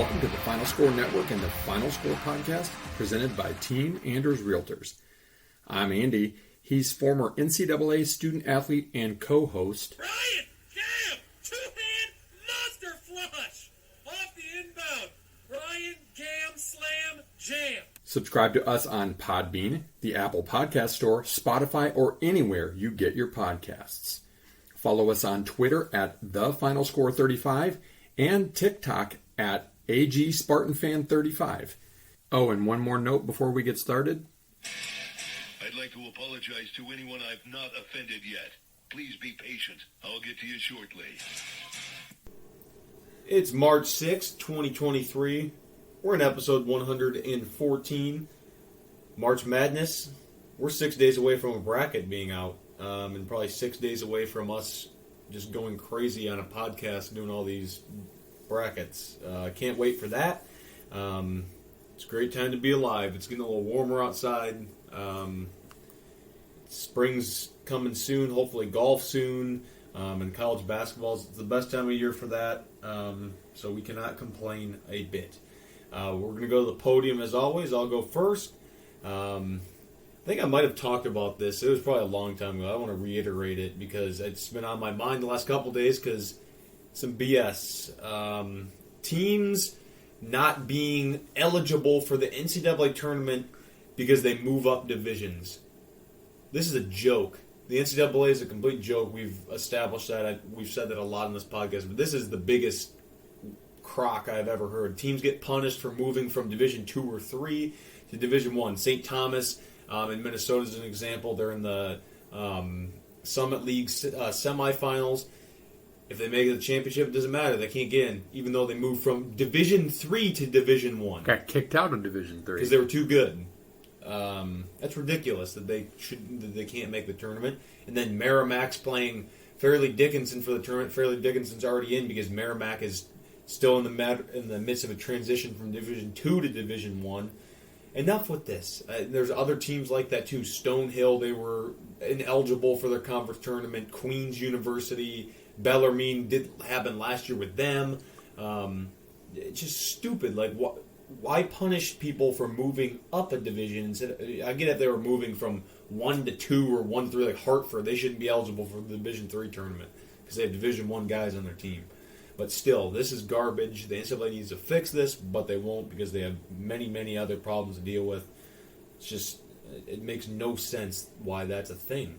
Welcome to the Final Score Network and the Final Score Podcast, presented by Team Anders Realtors. I'm Andy. He's former NCAA student athlete and co-host. Ryan, Cam, two-hand monster flush off the inbound. Ryan, Cam, slam, jam. Subscribe to us on Podbean, the Apple Podcast Store, Spotify, or anywhere you get your podcasts. Follow us on Twitter at TheFinalScore35 and TikTok at AGSpartanFan35. Oh, and one more note before we get started. I'd like to apologize to anyone I've not offended yet. Please be patient. I'll get to you shortly. It's March 6th, 2023. We're in episode 114. March Madness. We're 6 days away from a bracket being out. And probably 6 days away from us just going crazy on a podcast doing all these brackets. Can't wait for that. It's a great time to be alive. It's getting a little warmer outside. Spring's coming soon. Hopefully golf soon. And college basketball is the best time of year for that. So we cannot complain a bit. We're going to go to the podium as always. I'll go first. I think I might have talked about this. It was probably a long time ago. I want to reiterate it because it's been on my mind the last couple days because some BS. Teams not being eligible for the NCAA tournament because they move up divisions. This is a joke. The NCAA is a complete joke. We've established that. We've said that a lot in this podcast, but this is the biggest crock I've ever heard. Teams get punished for moving from Division 2 or 3 to Division 1. St. Thomas in Minnesota is an example. They're in the Summit League semifinals. If they make it to the championship, it doesn't matter. They can't get in, even though they moved from Division 3 to Division 1. Got kicked out of Division 3. Because they were too good. That's ridiculous that they can't make the tournament. And then Merrimack's playing Fairleigh Dickinson for the tournament. Fairleigh Dickinson's already in because Merrimack is still in the midst of a transition from Division 2 to Division 1. Enough with this. There's other teams like that too. Stonehill, they were ineligible for their conference tournament. Queen's University, Bellarmine did happen last year with them. It's just stupid. Like, why punish people for moving up a division? I get if they were moving from 1 to 2 or 1 to 3, like Hartford, they shouldn't be eligible for the Division 3 tournament because they have Division 1 guys on their team. But still, this is garbage. The NCAA needs to fix this, but they won't because they have many, many other problems to deal with. It's just, it makes no sense why that's a thing.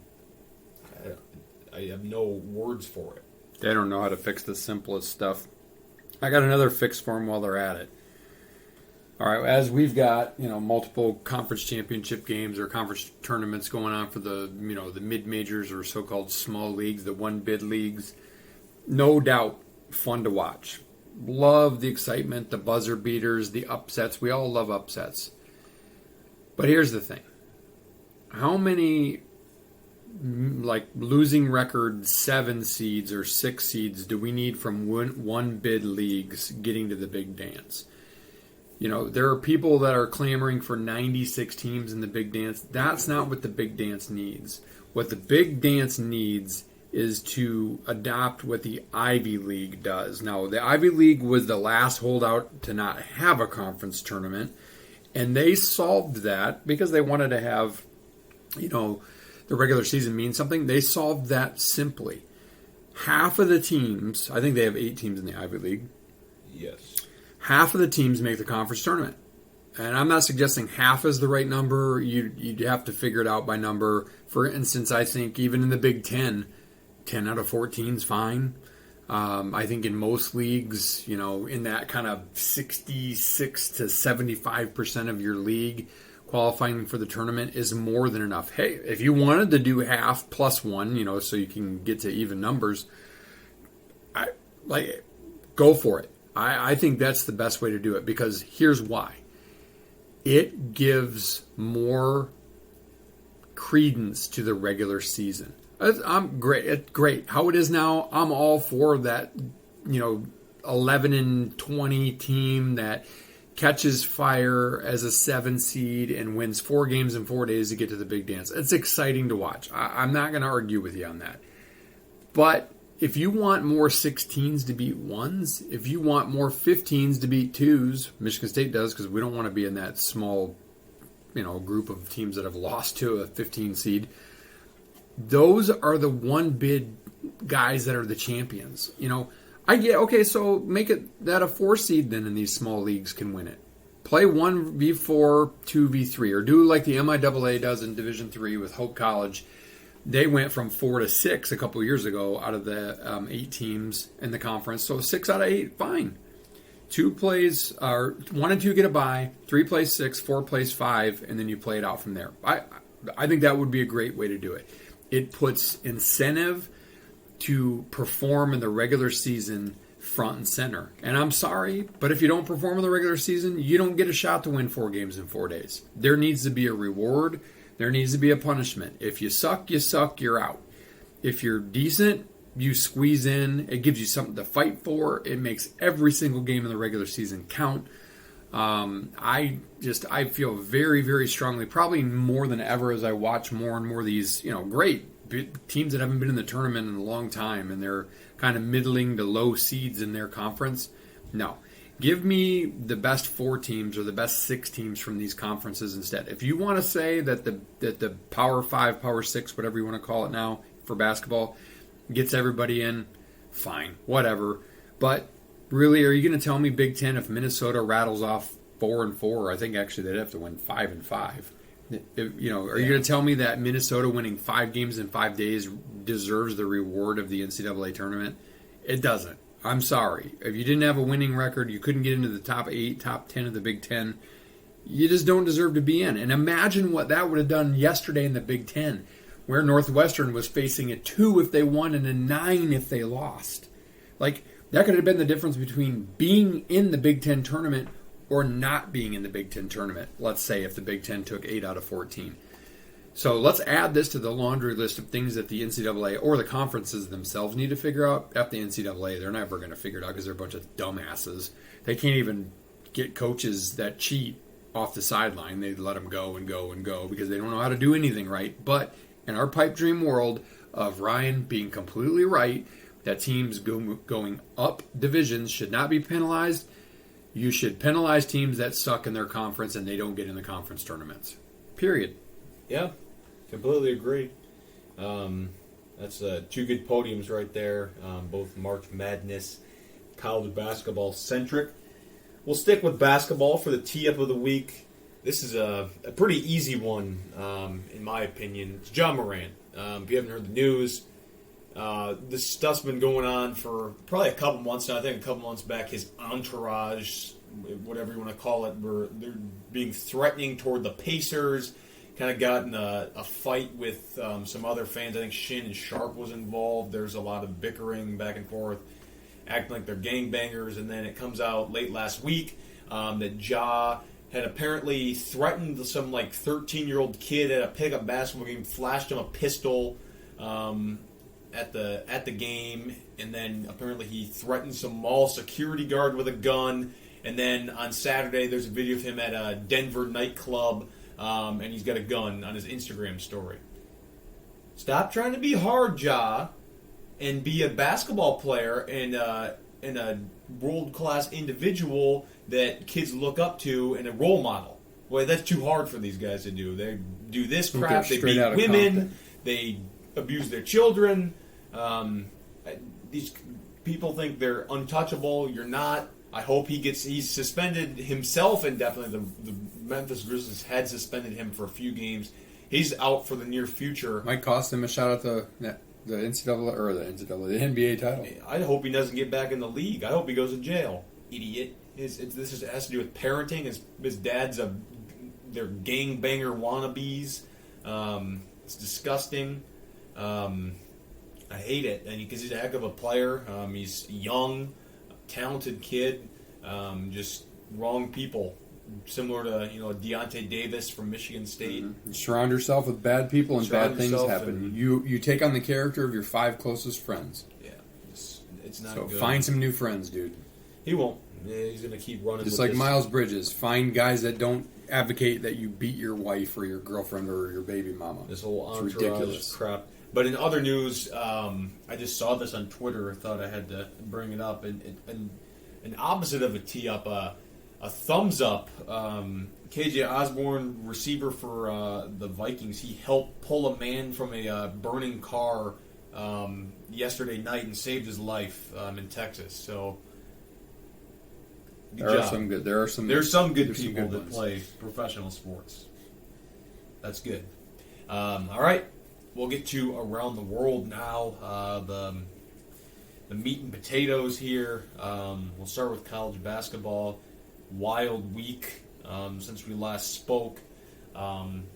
I have no words for it. They don't know how to fix the simplest stuff. I got another fix for them while they're at it. All right, as we've got, multiple conference championship games or conference tournaments going on for the, the mid-majors or so-called small leagues, the one-bid leagues, no doubt fun to watch. Love the excitement, the buzzer beaters, the upsets. We all love upsets. But here's the thing. How many, losing record 7 seeds or 6 seeds do we need from one-bid leagues getting to the big dance? There are people that are clamoring for 96 teams in the big dance. That's not what the big dance needs. What the big dance needs is to adopt what the Ivy League does. Now, the Ivy League was the last holdout to not have a conference tournament, and they solved that because they wanted to have, the regular season mean something. They solved that simply. Half of the teams, I think they have 8 teams in the Ivy League. Yes. Half of the teams make the conference tournament. And I'm not suggesting half is the right number. You'd have to figure it out by number. For instance, I think even in the Big 10 out of 14 is fine. I think in most leagues, in that kind of 66 to 75% of your league qualifying for the tournament is more than enough. Hey, if you wanted to do half plus 1, so you can get to even numbers, go for it. I think that's the best way to do it because here's why. It gives more credence to the regular season. I'm great. It's great. How it is now, I'm all for that, 11 and 20 team that catches fire as a 7 seed and wins 4 games in 4 days to get to the big dance. It's exciting to watch. I'm not going to argue with you on that. But if you want more 16s to beat 1s, if you want more 15s to beat 2s, Michigan State does, because we don't want to be in that small, group of teams that have lost to a 15 seed. Those are the one bid guys that are the champions. I get, okay, so make it that a 4 seed then in these small leagues can win it. Play 1v4, 2v3, or do like the MIAA does in Division III with Hope College. They went from 4 to 6 a couple of years ago out of the 8 teams in the conference. So 6 out of 8, fine. 2 plays, or 1 and 2 get a bye. 3 plays 6, 4 plays 5, and then you play it out from there. I think that would be a great way to do it. It puts incentive to perform in the regular season front and center. And I'm sorry, but if you don't perform in the regular season, you don't get a shot to win 4 games in 4 days. There needs to be a reward. There needs to be a punishment. If you suck, you're out. If you're decent, you squeeze in. It gives you something to fight for. It makes every single game in the regular season count. I feel very, very strongly, probably more than ever as I watch more and more of these, great teams that haven't been in the tournament in a long time, and they're kind of middling to low seeds in their conference. No. Give me the best 4 teams or the best 6 teams from these conferences instead. If you want to say that the Power 5, Power 6, whatever you want to call it now for basketball, gets everybody in, fine, whatever. But really, are you going to tell me Big Ten if Minnesota rattles off 4-4? I think actually they'd have to win 5-5. Are you going to tell me that Minnesota winning 5 games in 5 days deserves the reward of the NCAA tournament? It doesn't. I'm sorry. If you didn't have a winning record, you couldn't get into the top 8, top 10 of the Big Ten, you just don't deserve to be in. And imagine what that would have done yesterday in the Big Ten, where Northwestern was facing a 2 if they won and a 9 if they lost. Like, that could have been the difference between being in the Big Ten tournament or not being in the Big Ten tournament, let's say, if the Big Ten took 8 out of 14. So let's add this to the laundry list of things that the NCAA or the conferences themselves need to figure out. At the NCAA, they're never going to figure it out because they're a bunch of dumbasses. They can't even get coaches that cheat off the sideline. They let them go and go and go because they don't know how to do anything right. But in our pipe dream world of Ryan being completely right, that teams going up divisions should not be penalized. You should penalize teams that suck in their conference and they don't get in the conference tournaments. Period. Yeah, completely agree. That's 2 good podiums right there, both March Madness, college basketball centric. We'll stick with basketball for the tee-up of the week. This is a pretty easy one, in my opinion. It's John Morant. If you haven't heard the news, this stuff's been going on for probably a couple months now. I think a couple months back, his entourage, whatever you want to call it, they're being threatening toward the Pacers. Kind of got in a fight with some other fans. I think Shin and Sharp was involved. There's a lot of bickering back and forth, acting like they're gangbangers. And then it comes out late last week that Ja had apparently threatened some 13-year-old kid at a pickup basketball game, flashed him a pistol at the game, and then apparently he threatened some mall security guard with a gun. And then on Saturday, there's a video of him at a Denver nightclub. And he's got a gun on his Instagram story. Stop trying to be hard, Ja, and be a basketball player and a world-class individual that kids look up to and a role model. Boy, that's too hard for these guys to do. They do this crap. They beat women. They abuse their children. These people think they're untouchable. You're not. I hope he's suspended himself indefinitely. The Memphis Grizzlies had suspended him for a few games. He's out for the near future. Might cost him a shot at the NCAA or the NBA title. I hope he doesn't get back in the league. I hope he goes to jail. Idiot. This has to do with parenting. His dad's they're gangbanger wannabes. It's disgusting. I hate it, and because he's a heck of a player. He's young. Talented kid, just wrong people. Similar to Deontay Davis from Michigan State. Mm-hmm. Surround yourself with bad people, and bad things happen. You take on the character of your 5 closest friends. Yeah, it's not. So good. find some new friends, dude. He won't. He's going to keep running. Just with like this. Miles Bridges, find guys that don't advocate that you beat your wife or your girlfriend or your baby mama. This whole It's entourage ridiculous. crap. But in other news, I just saw this on Twitter. I thought I had to bring it up. And an opposite of a tee up, a thumbs up. KJ Osborne, receiver for the Vikings, he helped pull a man from a burning car yesterday night and saved his life in Texas. So good There job. are some good. There's some good people good that ones. play professional sports. That's good. All right, we'll get to around the world now. The meat and potatoes here. We'll start with college basketball. Wild week since we last spoke.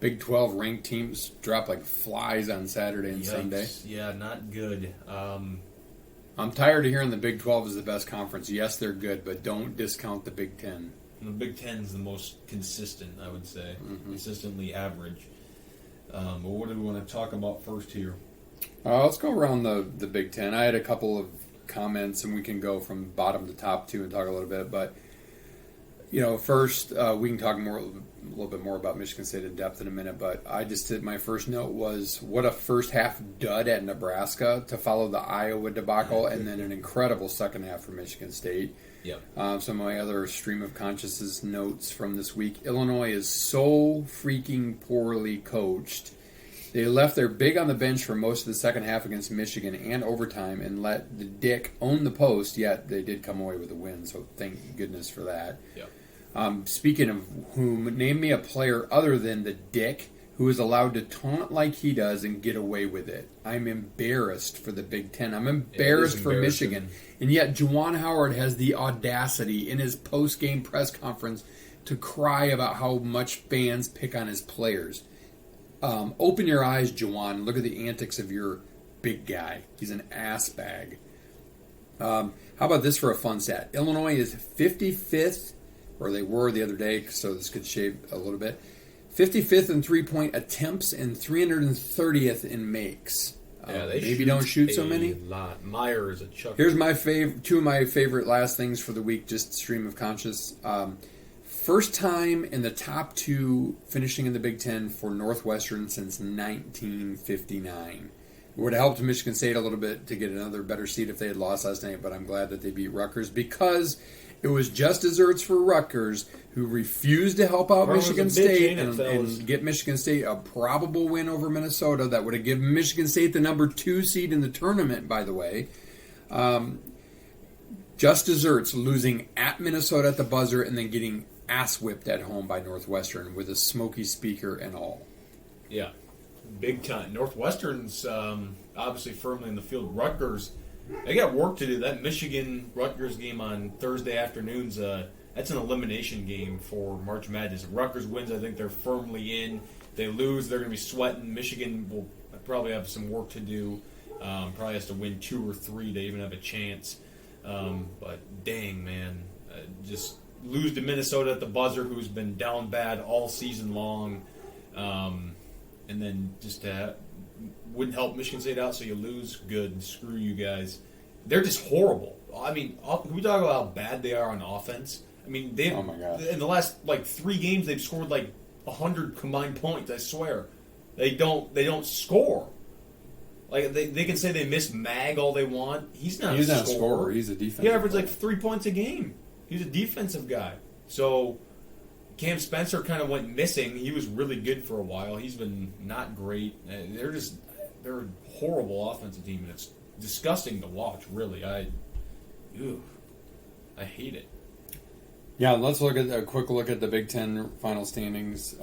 Big 12 ranked teams drop like flies on Saturday and Yikes. Sunday. Yeah, not good. I'm tired of hearing the Big 12 is the best conference. Yes, they're good, but don't discount the Big 10. The Big Ten is the most consistent, I would say. Consistently average. But what do we want to talk about first here? Let's go around the Big Ten. I had a couple of comments, and we can go from bottom to top too and talk a little bit. But first we can talk a little bit more about Michigan State in depth in a minute. But I just did my first note was what a first half dud at Nebraska to follow the Iowa debacle, and then an incredible second half for Michigan State. Yep. Some of my other stream of consciousness notes from this week. Illinois is so freaking poorly coached. They left their big on the bench for most of the second half against Michigan and overtime and let the Dick own the post, yet they did come away with a win, so thank goodness for that. Yep. Speaking of whom, name me a player other than the Dick who is allowed to taunt like he does and get away with it. I'm embarrassed for the Big Ten. I'm embarrassed for embarrassing. Michigan. And yet Juwan Howard has the audacity in his post-game press conference to cry about how much fans pick on his players. Open your eyes, Juwan. Look at the antics of your big guy. He's an ass bag. How about this for a fun stat? Illinois is 55th, or they were the other day, so this could shave a little bit. 55th in three-point attempts and 330th in makes. Maybe don't shoot so many. Lot. Meyer is a chuck. Here's my two of my favorite last things for the week, just stream of conscious. First time in the top two finishing in the Big Ten for Northwestern since 1959. It would have helped Michigan State a little bit to get another better seed if they had lost last night, but I'm glad that they beat Rutgers because it was just desserts for Rutgers, who refused to help out Michigan State and get Michigan State a probable win over Minnesota that would have given Michigan State the number 2 seed in the tournament, by the way. Just desserts, losing at Minnesota at the buzzer and then getting ass whipped at home by Northwestern with a smoky speaker and all. Yeah, big time. Northwestern's obviously firmly in the field. Rutgers, they got work to do. That Michigan-Rutgers game on Thursday afternoons, that's an elimination game for March Madness. If Rutgers wins, I think they're firmly in. If they lose, they're going to be sweating. Michigan will probably have some work to do. Probably has to win 2 or 3 to even have a chance. But dang, man, just lose to Minnesota at the buzzer, who's been down bad all season long, and then just wouldn't help Michigan State out, so you lose. Good, screw you guys. They're just horrible. I mean, can we talk about how bad they are on offense? I mean, Oh my God. in the last 3 games they've scored 100 combined points. I swear, they don't score. They can say they miss Mag all they want. He's not a scorer. He's a defensive He averaged player. 3 points a game. He's a defensive guy. So Cam Spencer kind of went missing. He was really good for a while. He's been not great. They're a horrible offensive team, and it's disgusting to watch. Really, I hate it. Yeah, let's look at a quick look at the Big Ten final standings.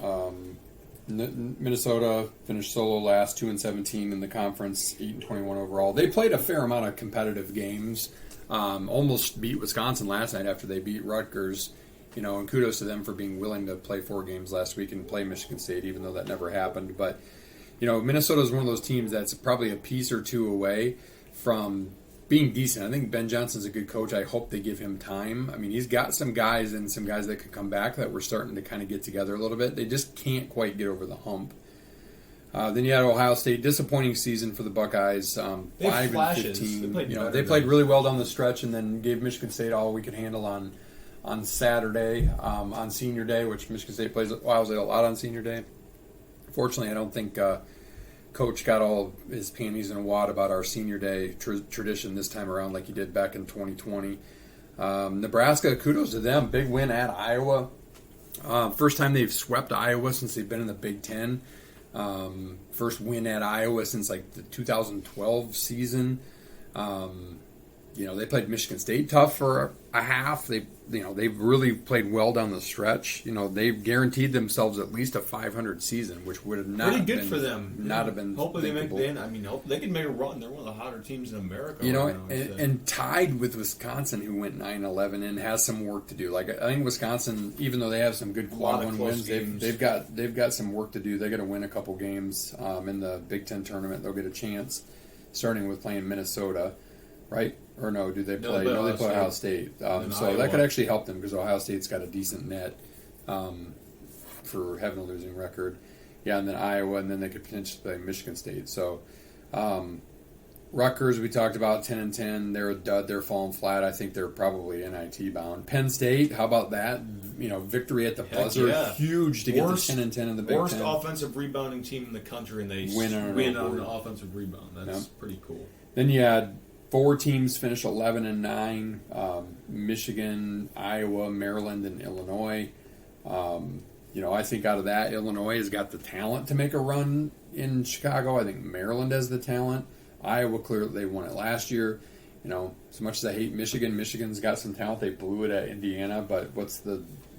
Minnesota finished solo last, 2-17 in the conference, 8-21 overall. They played a fair amount of competitive games. Almost beat Wisconsin last night after they beat Rutgers. And kudos to them for being willing to play 4 games last week and play Michigan State, even though that never happened. But Minnesota is one of those teams that's probably a piece or two away from being decent. I think Ben Johnson's a good coach. I hope they give him time. I mean, he's got some guys that could come back that we're starting to kind of get together a little bit. They just can't quite get over the hump. Then you had Ohio State, disappointing season for the Buckeyes. 5-15. They played They played really well down the stretch, and then gave Michigan State all we could handle on on Saturday on Senior Day, which Michigan State plays Ohio State a lot on Senior Day. Fortunately, I don't think Coach got all his panties in a wad about our Senior Day tradition this time around like he did back in 2020. Nebraska, kudos to them. Big win at Iowa. First time they've swept Iowa since they've been in the Big Ten. First win at Iowa since like the 2012 season. They played Michigan State tough for a half. They've really played well down the stretch. They've guaranteed themselves at least a 500 season, which would have not pretty good been, for them. Not have been. Hopefully thinkable. hope they can make a run. They're one of the hotter teams in America. And tied with Wisconsin, who went 9-11 and has some work to do. Like I think Wisconsin, even though they have some good quad one wins, they've got some work to do. They got to win a couple games in the Big Ten tournament. They'll get a chance, starting with playing Minnesota, right? Or no? Do they play? No, they play Ohio State. So that could actually help them because Ohio State's got a decent net for having a losing record. Yeah, and then Iowa, and then they could potentially play Michigan State. So Rutgers, we talked about 10-10. They're a dud. They're falling flat. I think they're probably NIT bound. Penn State, how about that? Victory at the buzzer, huge to get to 10-10 in the Big Ten. Worst offensive rebounding team in the country, and they win on the offensive rebound. That's pretty cool. Then you had 4 teams finish 11-9: Michigan, Iowa, Maryland, and Illinois. I think out of that, Illinois has got the talent to make a run in Chicago. I think Maryland has the talent. Iowa, clearly, they won it last year. As much as I hate Michigan, Michigan's got some talent. They blew it at Indiana, but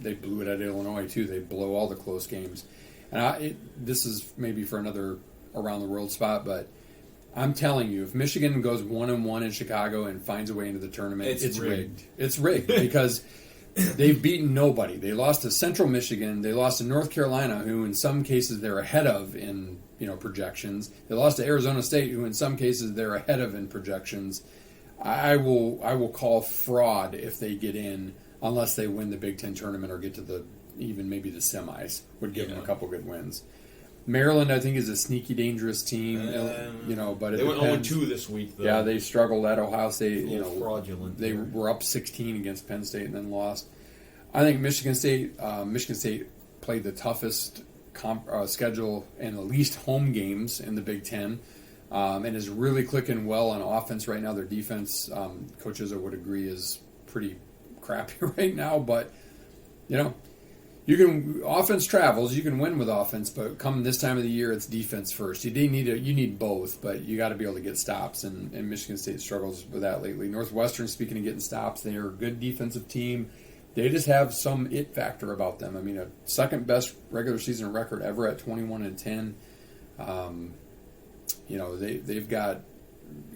they blew it at Illinois too. They blow all the close games. And this is maybe for another around the world spot, but I'm telling you, if Michigan goes 1-1 in Chicago and finds a way into the tournament, it's rigged. It's rigged because they've beaten nobody. They lost to Central Michigan. They lost to North Carolina, who in some cases they're ahead of in projections. They lost to Arizona State, who in some cases they're ahead of in projections. I will call fraud if they get in unless they win the Big Ten tournament or get to maybe the semis. Would give them a couple good wins. Maryland, I think, is a sneaky, dangerous team. But they went 0-2 this week. Though. Yeah, they struggled at Ohio State. Fraudulent. They were up 16 against Penn State and then lost. I think Michigan State played the toughest schedule and the least home games in the Big Ten, and is really clicking well on offense right now. Their defense, coaches would agree, is pretty crappy right now. But offense travels. You can win with offense, but come this time of the year, it's defense first. You need both, but you got to be able to get stops, and Michigan State struggles with that lately. Northwestern, speaking of getting stops, they are a good defensive team. They just have some it factor about them. I mean, a second best regular season record ever at 21-10. They've got.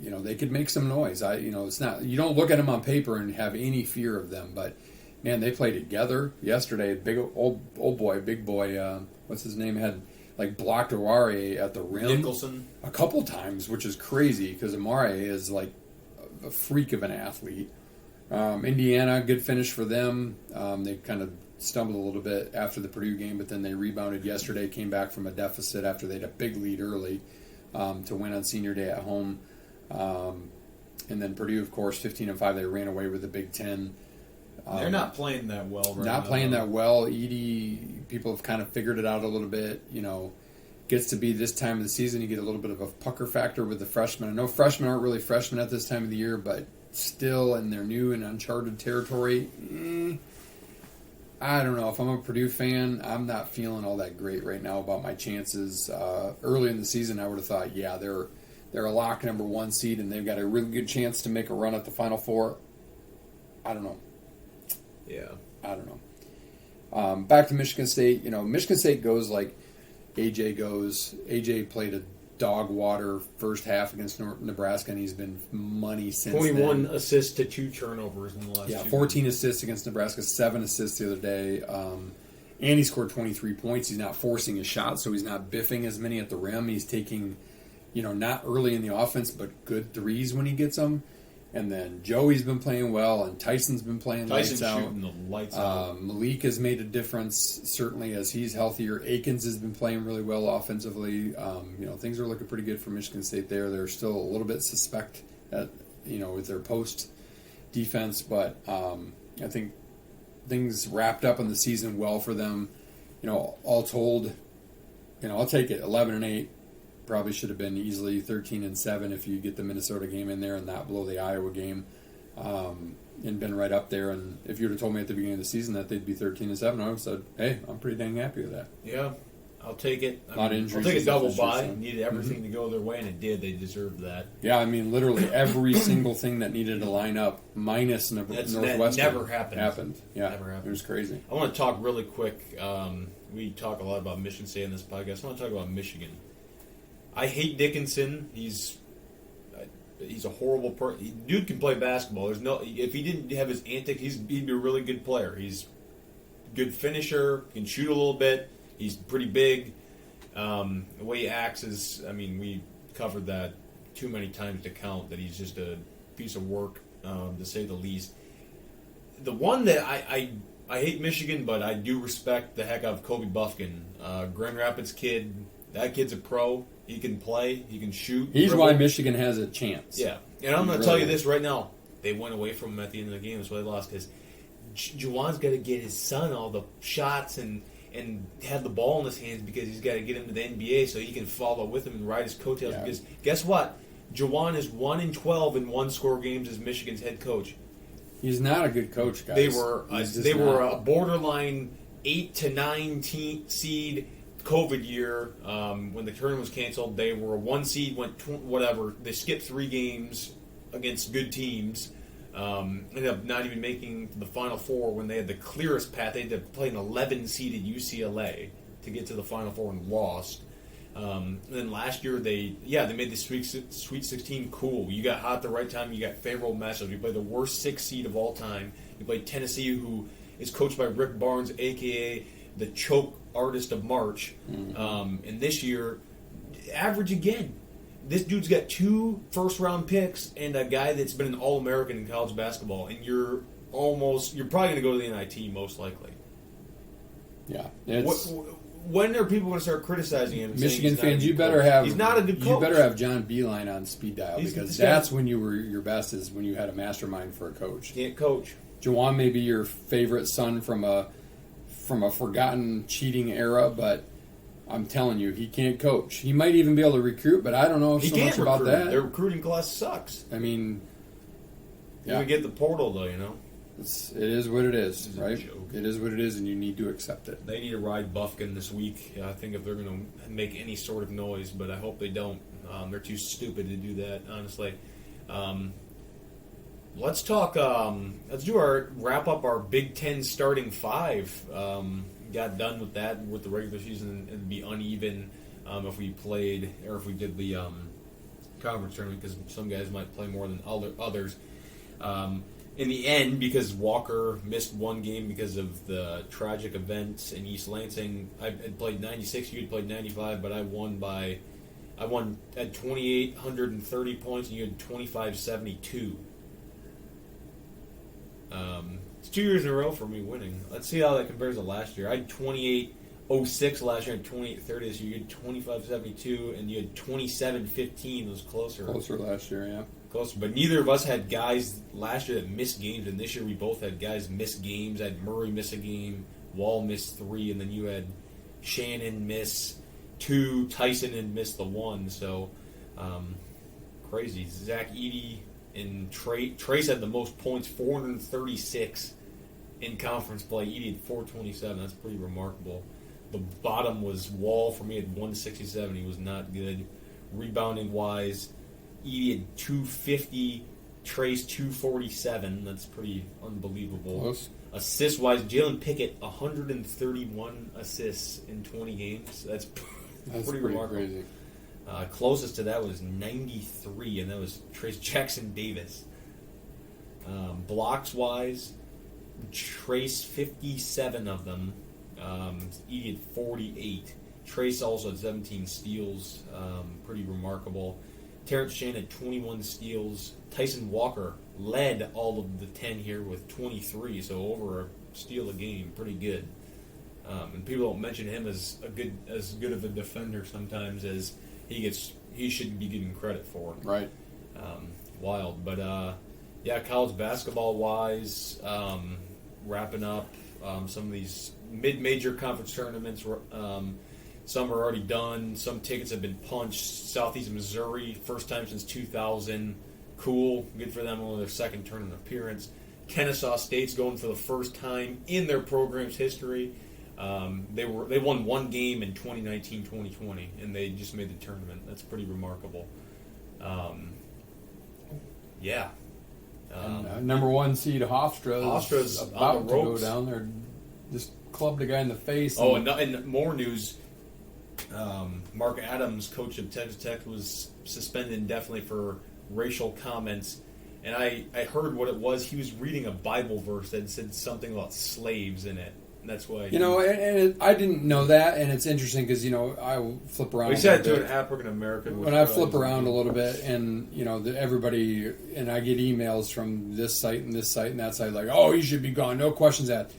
They could make some noise. It's not. You don't look at them on paper and have any fear of them, but. Man, they played together yesterday. Big boy. What's his name? Had blocked Amare at the rim Nicholson a couple times, which is crazy because Amare is like a freak of an athlete. Indiana, good finish for them. They kind of stumbled a little bit after the Purdue game, but then they rebounded yesterday. Came back from a deficit after they had a big lead early to win on Senior Day at home. And then Purdue, of course, 15-5. They ran away with the Big Ten. They're not playing that well right now. Not playing that well. Edey, people have kind of figured it out a little bit. Gets to be this time of the season, you get a little bit of a pucker factor with the freshmen. I know freshmen aren't really freshmen at this time of the year, but still, and they're new in uncharted territory. I don't know. If I'm a Purdue fan, I'm not feeling all that great right now about my chances. Early in the season, I would have thought, yeah, they're a lock number 1 seed, and they've got a really good chance to make a run at the Final Four. I don't know. Yeah. I don't know. Back to Michigan State. Michigan State goes like AJ goes. AJ played a dog water first half against Nebraska, and he's been money since 21 then. assists to 2 turnovers in the last 2 14 assists against Nebraska, 7 assists the other day. And he scored 23 points. He's not forcing his shot, so he's not biffing as many at the rim. He's taking, not early in the offense, but good threes when he gets them. And then Joey's been playing well, and Tyson's been playing lights out. Shooting the lights out. Malik has made a difference, certainly as he's healthier. Akins has been playing really well offensively. Things are looking pretty good for Michigan State there. They're still a little bit suspect with their post defense, but I think things wrapped up in the season well for them. All told, I'll take it. 11-8 probably should have been easily 13-7 if you get the Minnesota game in there and not blow the Iowa game, and been right up there. And if you would have told me at the beginning of the season that they'd be 13-7, I would have said, "Hey, I'm pretty dang happy with that." Yeah, I'll take it. I'll take a double bye. Needed everything to go their way, and it did. They deserved that. Yeah, literally every single thing that needed to line up, minus Northwestern, that never happened. Yeah, never happened. It was crazy. I want to talk really quick. We talk a lot about Michigan State in this podcast. I want to talk about Michigan. I hate Dickinson. He's a horrible person. Dude can play basketball. If he didn't have his antics, he'd be a really good player. He's a good finisher. Can shoot a little bit. He's pretty big. The way he acts is, we covered that too many times to count, that he's just a piece of work, to say the least. The one that I hate Michigan, but I do respect the heck out of Kobe Buffkin. Grand Rapids kid. That kid's a pro. He can play. He can shoot. He's dribble. why Michigan has a chance. Yeah. And I'm going to tell you this right now. They went away from him at the end of the game. That's why they lost. Because Juwan's got to get his son all the shots and have the ball in his hands, because he's got to get him to the NBA so he can follow with him and ride his coattails. Yeah. Because guess what? Juwan is 1-12 in one-score games as Michigan's head coach. He's not a good coach, guys. They were a borderline 8 to 9 seed COVID year. When the tournament was canceled, they were a 1 seed, whatever. They skipped 3 games against good teams. Ended up not even making the Final Four when they had the clearest path. They had to play an 11-seeded UCLA to get to the Final Four and lost. And then last year they made the Sweet 16 cool. You got hot at the right time. You got favorable matchups. You played the worst 6 seed of all time. You played Tennessee, who is coached by Rick Barnes, a.k.a. the choke artist of March. And this year, average again. This dude's got 2 first-round picks and a guy that's been an All-American in college basketball, and you're probably going to go to the NIT most likely. Yeah. When are people going to start criticizing him? Michigan fans, he's not a good coach. You better have John Beeline on speed dial, because that's when you were your best, is when you had a mastermind for a coach. Can't coach. Juwan may be your favorite son from a forgotten cheating era, but I'm telling you, he can't coach. He might even be able to recruit, but I don't know so much about that. Their recruiting class sucks. Yeah. You get the portal, though, It is what it is, right? It is what it is, and you need to accept it. They need to ride Buffkin this week, I think, if they're going to make any sort of noise, but I hope they don't. They're too stupid to do that, honestly. Let's talk. Let's wrap up our Big Ten starting 5. Got done with that with the regular season. It'd be uneven if we played, or if we did the conference tournament, because some guys might play more than others. In the end, because Walker missed 1 game because of the tragic events in East Lansing, I had played 96. You had played 95, but I won at 2,830 points, and you had 2,572. It's 2 years in a row for me winning. Let's see how that compares to last year. I had 2806 last year and 2830 this year. You had 2572 and you had 2715. It was closer. Closer last year, yeah. Closer. But neither of us had guys last year that missed games, and this year we both had guys miss games. I had Murray miss a game, Wall missed 3, and then you had Shannon miss 2, Tyson had missed the 1. So, crazy. Zach Edey and Trace had the most points, 436 in conference play. Edey had 427. That's pretty remarkable. The bottom was Wall for me at 167. He was not good. Rebounding wise, Edey had 250, Trace 247. That's pretty unbelievable. Close. Assist wise, Jalen Pickett 131 assists in 20 games. That's pretty remarkable. Crazy. Closest to that was 93, and that was Trace Jackson Davis. Blocks wise, Trace 57 of them. Edey had 48. Trace also had 17 steals. Pretty remarkable. Terrence Shannon had 21 steals. Tyson Walker led all of the 10 here with 23, so over a steal a game. Pretty good. And people don't mention him as good of a defender sometimes as he should be getting credit for. Right. Wild. But, college basketball-wise, wrapping up. Some of these mid-major conference tournaments, some are already done. Some tickets have been punched. Southeast Missouri, first time since 2000. Cool, good for them. Only their second tournament appearance. Kennesaw State's going for the first time in their program's history. They won one game in 2019-2020, and they just made the tournament. That's pretty remarkable. Yeah. Number 1 seed Hofstra's about on the to go ropes. down there. Just clubbed a guy in the face. Oh, and more news. Mark Adams, coach of Texas Tech, was suspended indefinitely for racial comments. And I heard what it was. He was reading a Bible verse that said something about slaves in it. And that's why. I didn't know that, and it's interesting because I flip around. He said to an African American. When I flip around a little bit, and everybody, and I get emails from this site and this site and that site, like, oh, he should be gone, no questions asked.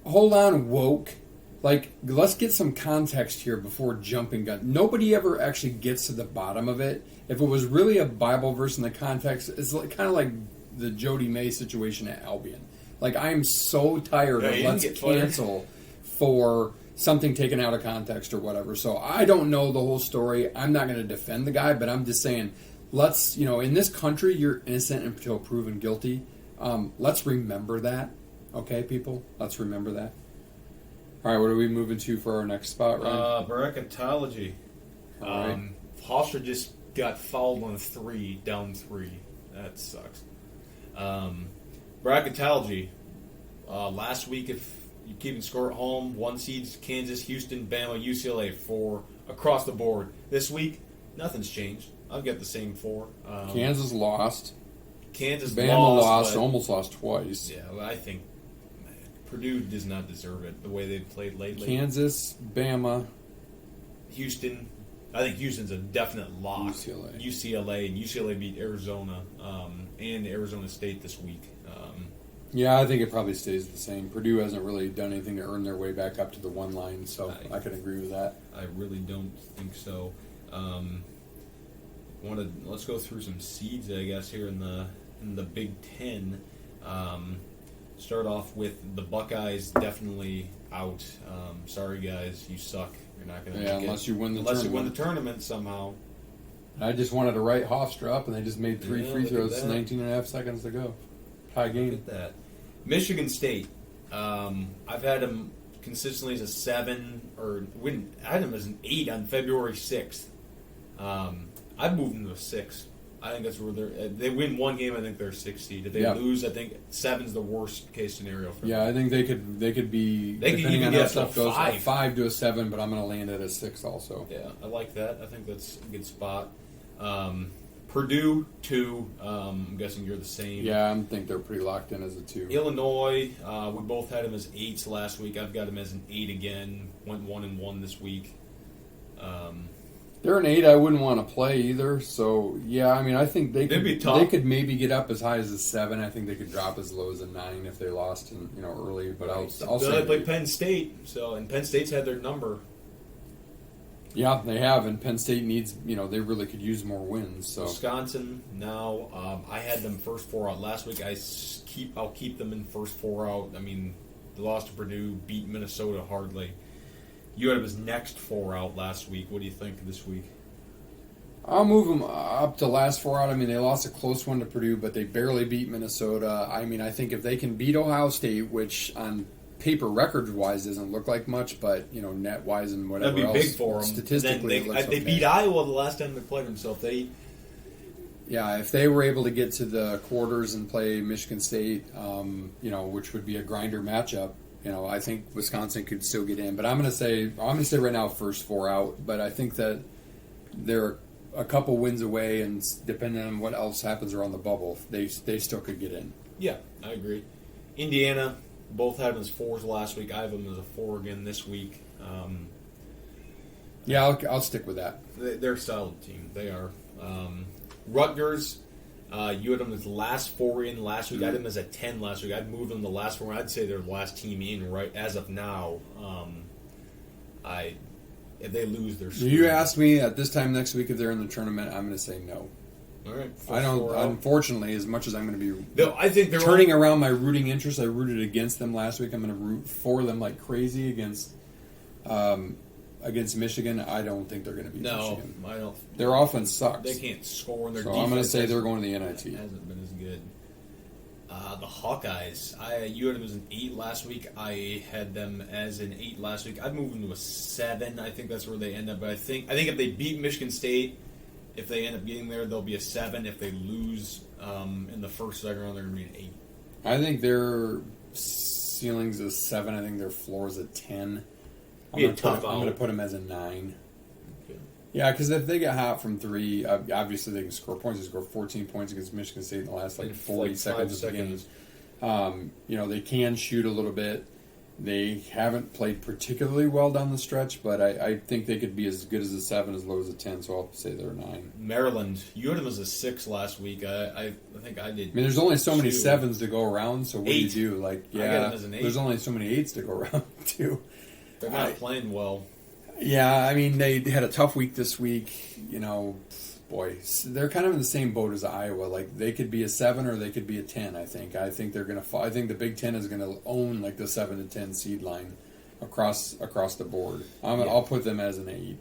Hold on, woke. Like, let's get some context here before jumping gun. Nobody ever actually gets to the bottom of it. If it was really a Bible verse in the context, it's kind of like the Jody May situation at Albion. Like, I'm so tired of let's cancel for something taken out of context or whatever. So I don't know the whole story. I'm not going to defend the guy, but I'm just saying, let's, in this country, you're innocent until proven guilty. Let's remember that. Okay, people? Let's remember that. All right, what are we moving to for our next spot, Ryan? Bracketology. Right. Hofstra just got fouled on 3, down 3. That sucks. Bracketology. Last week, if you're keeping score at home, 1 seeds, Kansas, Houston, Bama, UCLA, 4 across the board. This week, nothing's changed. I've got the same 4. Kansas lost. Bama lost, almost lost twice. Yeah, well, I think Purdue does not deserve it the way they've played lately. Kansas, Bama, Houston. I think Houston's a definite lock. UCLA. And UCLA beat Arizona and Arizona State this week. Yeah, I think it probably stays the same. Purdue hasn't really done anything to earn their way back up to the 1 line, so I can agree with that. I really don't think so. Let's go through some seeds, I guess, here in the Big Ten. Start off with the Buckeyes definitely out. Sorry, guys, you suck. You're not going to make it. Unless you win the tournament somehow. I just wanted to write Hofstra up, and they just made 3 free throws, 19 and a half seconds to go. Tie game. Look at that. Michigan State. I've had them consistently as a 7, I had them as an 8 on February 6th. I've moved them to a 6. I think that's where they win 1 game. I think they're a 6 seed. If they lose, I think 7's the worst case scenario for them. Yeah, I think they could be. They could depending even on get how stuff goes, 5. a 5 to a 7, but I'm going to land at a 6 also. Yeah, I like that. I think that's a good spot. Purdue 2. I'm guessing you're the same. Yeah, I think they're pretty locked in as a 2. Illinois. We both had them as 8s last week. I've got them as an 8 again. Went 1-1 this week. They're an 8 I wouldn't want to play either. So, yeah, I mean, I think they could maybe get up as high as a 7. I think they could drop as low as a 9 if they lost early. But I'll say they play Penn State, and Penn State's had their number. Yeah, they have, and Penn State needs, they really could use more wins. So Wisconsin now, I had them first 4 out last week. I'll keep them in first 4 out. I mean, they lost to Purdue, beat Minnesota hardly. You had them as next 4 out last week. What do you think this week? I'll move them up to last 4 out. I mean, they lost a close one to Purdue, but they barely beat Minnesota. I mean, I think if they can beat Ohio State, which on paper record-wise doesn't look like much, but, net-wise and whatever That'd be else, big for them. Statistically, it looks they okay. beat Iowa the last time they played them, so if they were able to get to the quarters and play Michigan State, which would be a grinder matchup, I think Wisconsin could still get in. But I'm going to say right now first 4 out. But I think that they're a couple wins away, and depending on what else happens around the bubble, they still could get in. Yeah, I agree. Indiana, both had them as 4s last week. I have them as a 4 again this week. I'll stick with that. They're a solid team. They are. Rutgers, you had them as the last 4 in last week. I had them as a 10 last week. I'd move them the last 4. I'd say they're the last team in right as of now. If they lose, they're screwed. You asked me at this time next week if they're in the tournament. I'm going to say no. All right. I don't. 4-0. Unfortunately, as much as I'm going to be Though I think they're turning around my rooting interest, I rooted against them last week. I'm going to root for them like crazy against Michigan. I don't think they're going to beat Michigan. I don't. Their offense sucks. They can't score, and their So defense I'm going to say they're hasn't- going to the NIT. hasn't been as good. The Hawkeyes. You had them as an 8 last week. I had them as an 8 last week. I'd move them to a 7. I think that's where they end up. But I think if they beat Michigan State, if they end up getting there, they'll be a 7. If they lose in the first, second round, they're going to be an 8. I think their ceiling's a 7. I think their floor's a 10. I'm Be a going tough to out. put them as a 9. Okay. Yeah, because if they get hot from 3, obviously they can score points. They scored 14 points against Michigan State in the last In 40 5 seconds of the game. seconds. They can shoot a little bit. They haven't played particularly well down the stretch, but I think they could be as good as a 7, as low as a 10. So I'll say they're a 9. Maryland. You had them as a 6 last week. I think I did. I mean, there's only so many 2. 7s to go around. So what 8. do you do? Like, I got yeah, them as an 8. there's only so many 8s to go around too. They're not playing well. Yeah, I mean, they had a tough week this week. Boy, they're kind of in the same boat as Iowa. Like, they could be a 7 or they could be a 10, I think. I think they're going to I think the Big Ten is going to own, like, the 7 to 10 seed line across the board. I'll put them as an 8.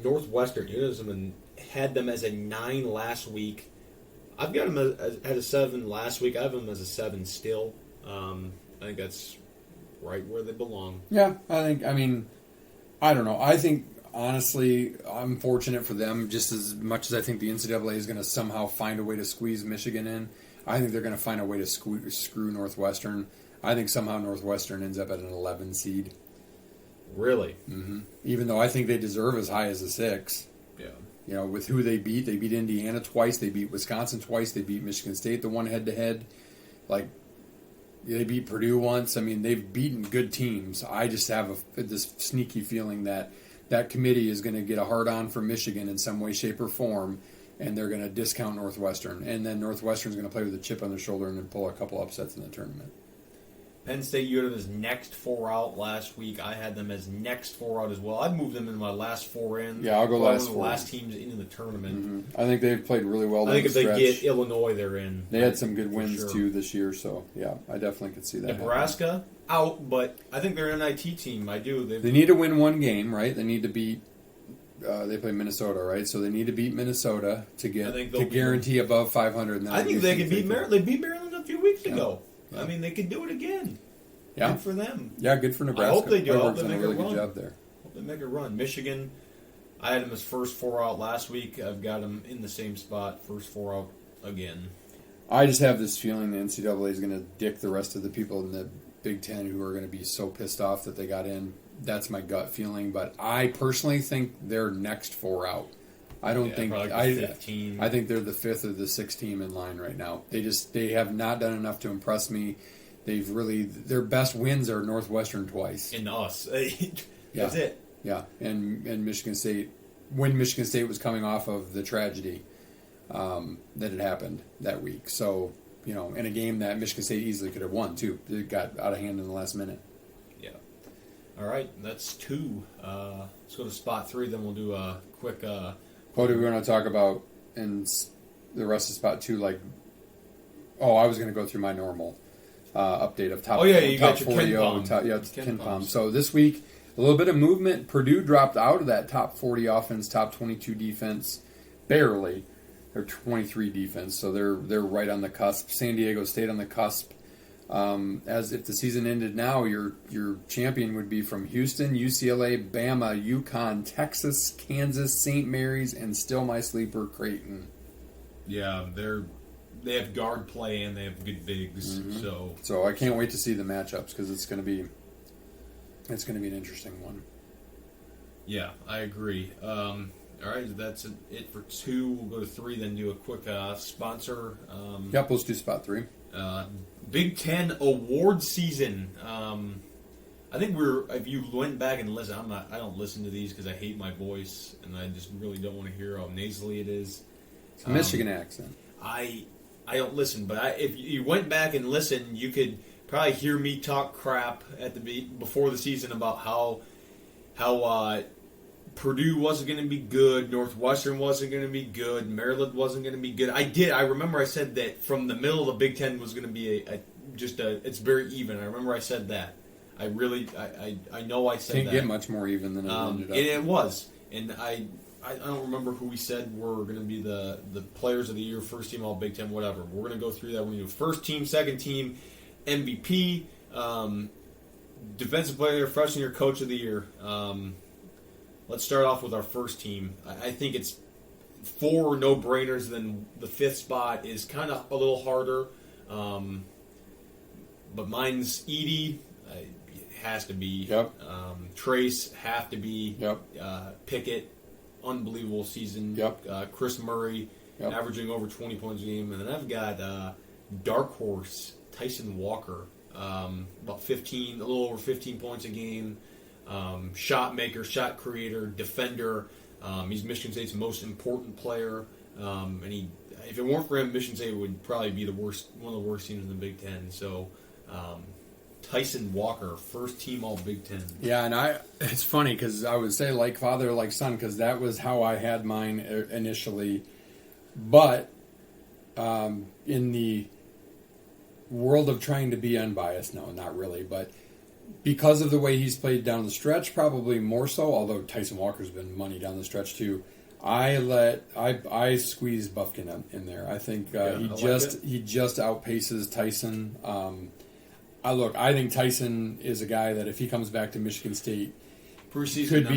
Northwestern. You had them as a 9 last week. I've got them at a 7 last week. I have them as a 7 still. I think that's right where they belong. Yeah, I don't know. I think, honestly, I'm fortunate for them just as much as I think the NCAA is going to somehow find a way to squeeze Michigan in. I think they're going to find a way to screw Northwestern. I think somehow Northwestern ends up at an 11 seed. Really? Mm-hmm. Even though I think they deserve as high as a 6. Yeah. With who they beat Indiana twice, they beat Wisconsin twice, they beat Michigan State the one head-to-head. Like, they beat Purdue once. I mean, they've beaten good teams. I just have this sneaky feeling that committee is going to get a hard-on from Michigan in some way, shape, or form, and they're going to discount Northwestern. And then Northwestern's going to play with a chip on their shoulder and then pull a couple upsets in the tournament. Penn State, you had them as next 4 out last week. I had them as next 4 out as well. I'd move them in my last 4 in. Yeah, I'll go last 4. One of the last teams into the tournament. Mm-hmm. I think they've played really well. I think if the they stretch. get Illinois, they're in. They had some good for wins sure. too this year, so yeah, I definitely could see that. Nebraska out, but I think they're an NIT team. I do. They need to win one game, right? They need to beat. They play Minnesota, right? So they need to beat Minnesota to guarantee above 500. And I think they can beat Maryland. They beat Maryland a few weeks ago. Yeah. I mean, they could do it again. Yeah. Good for them. Yeah, good for Nebraska. I hope they do. I hope Hoiberg's they done a make a really run. good job there. Hope they make a run. Michigan, I had them as first 4 out last week. I've got them in the same spot, first 4 out again. I just have this feeling the NCAA is going to dick the rest of the people in the Big Ten who are going to be so pissed off that they got in. That's my gut feeling, but I personally think they're next 4 out. I don't think like 15. I think they're the 5th or the 6th team in line right now. They have not done enough to impress me. Their best wins are Northwestern twice. And us. Yeah. That's it. Yeah, and Michigan State, when Michigan State was coming off of the tragedy that had happened that week. So, in a game that Michigan State easily could have won, too. It got out of hand in the last minute. Yeah. All right, that's 2. Let's go to spot 3, then we'll do a quick... What do we want to talk about in the rest of spot 2? I was going to go through my normal update of top. You top got your 40. Ken Palm. So this week, a little bit of movement. Purdue dropped out of that top 40 offense, top 22 defense, barely. They're 23 defense, so they're right on the cusp. San Diego State on the cusp. As if the season ended now, your champion would be from Houston, UCLA, Bama, UConn, Texas, Kansas, St. Mary's, and still my sleeper, Creighton. Yeah, they have guard play and they have good bigs. Mm-hmm. So I can't wait to see the matchups because it's going to be an interesting one. Yeah, I agree. All right, that's it for 2. We'll go to 3, then do a quick sponsor. Yep, let's do spot 3. Big Ten award season. I think if you went back and listened, I don't listen to these because I hate my voice and I just really don't want to hear how nasally it is. It's a Michigan accent. I don't listen, but if you went back and listened, you could probably hear me talk crap before the season about how Purdue wasn't going to be good. Northwestern wasn't going to be good. Maryland wasn't going to be good. I remember I said that from the middle of the Big Ten was going to be it's very even. I remember I said that. I know I said Can't that. get much more even than it ended up. And it was. And I don't remember who we said were going to be the players of the year, first team All Big Ten, whatever. We're going to go through that. We're going to do first team, second team, MVP, defensive player, freshman year, coach of the year. Let's start off with our first team. I think it's 4 no-brainers. Then the 5th spot is kind of a little harder. But mine's Edie. Has to be. Yep. Trace, have to be. Yep. Pickett, unbelievable season. Yep. Chris Murray, Yep. averaging over 20 points a game. And then I've got dark horse, Tyson Walker, about 15, a little over 15 points a game. Shot maker, shot creator, defender. He's Michigan State's most important player. And if it weren't for him, Michigan State would probably be one of the worst teams in the Big Ten. So, Tyson Walker, first team All Big Ten. Yeah, and it's funny because I would say like father, like son, because that was how I had mine initially. But in the world of trying to be unbiased, no, not really, but because of the way he's played down the stretch, probably more so, although Tyson Walker's been money down the stretch too, I squeezed Buffkin in there. I think he just outpaces Tyson. I think Tyson is a guy that if he comes back to Michigan State, Preseason